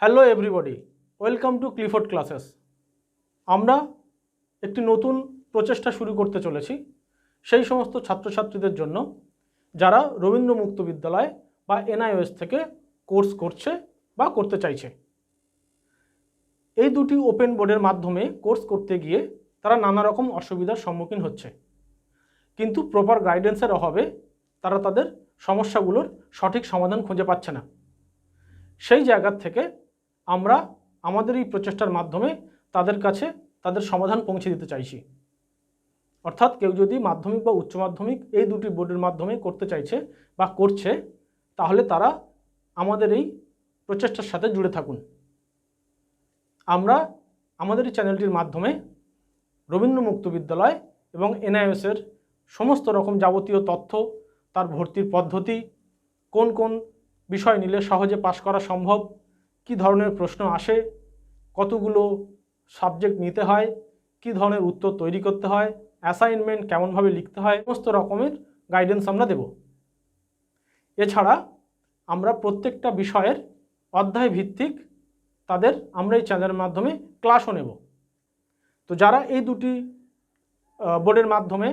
Hello everybody, welcome to Clifford classes. আমরা একটি নতুন প্রচেষ্টা শুরু করতে চলেছি সেই সমস্ত ছাত্রছাত্রীদের জন্য যারা রবীন্দ্র মুক্ত বিদ্যালয় বা এনআইওএস থেকে কোর্স করছে বা করতে চাইছে। এই দুটি ওপেন বোর্ডের মাধ্যমে কোর্স করতে গিয়ে তারা নানা রকম অসুবিধার সম্মুখীন হচ্ছে, কিন্তু প্রপার গাইডেন্সের অভাবে তারা তাদের সমস্যাগুলোর সঠিক সমাধান খুঁজে পাচ্ছে না। সেই জায়গা থেকে আমরা আমাদের এই প্রচেষ্টার মাধ্যমে তাদের কাছে তাদের সমাধান পৌঁছে দিতে চাইছি। অর্থাৎ কেউ যদি মাধ্যমিক বা উচ্চ মাধ্যমিক এই দুটি বোর্ডের মাধ্যমে করতে চাইছে বা করছে, তাহলে তারা আমাদের এই প্রচেষ্টার সাথে জুড়ে থাকুন। আমরা আমাদের এই চ্যানেলটির মাধ্যমে রবীন্দ্র মুক্ত বিদ্যালয় এবং এনআইওএসের সমস্ত রকম যাবতীয় তথ্য, তার ভর্তির পদ্ধতি, কোন কোন বিষয় নিলে সহজে পাশ করা সম্ভব, কি ধরনের প্রশ্ন আসে, কতগুলো সাবজেক্ট নিতে হয়, কি ধরনের উত্তর তৈরি করতে হয়, অ্যাসাইনমেন্ট কেমনভাবে লিখতে হয়, সমস্ত রকমের গাইডেন্স আমরা দেব। এছাড়া আমরা প্রত্যেকটা বিষয়ের অধ্যায় ভিত্তিক তাদের আমরা এই চ্যানেলের মাধ্যমে ক্লাসও নেব। তো যারা এই দুটি বোর্ডের মাধ্যমে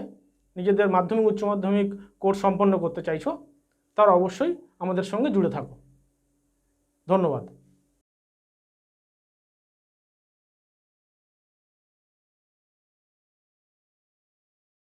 নিজেদের মাধ্যমিক উচ্চ মাধ্যমিক কোর্স সম্পন্ন করতে চাইছো, তারা অবশ্যই আমাদের সঙ্গে জুড়ে থাকো। ধন্যবাদ।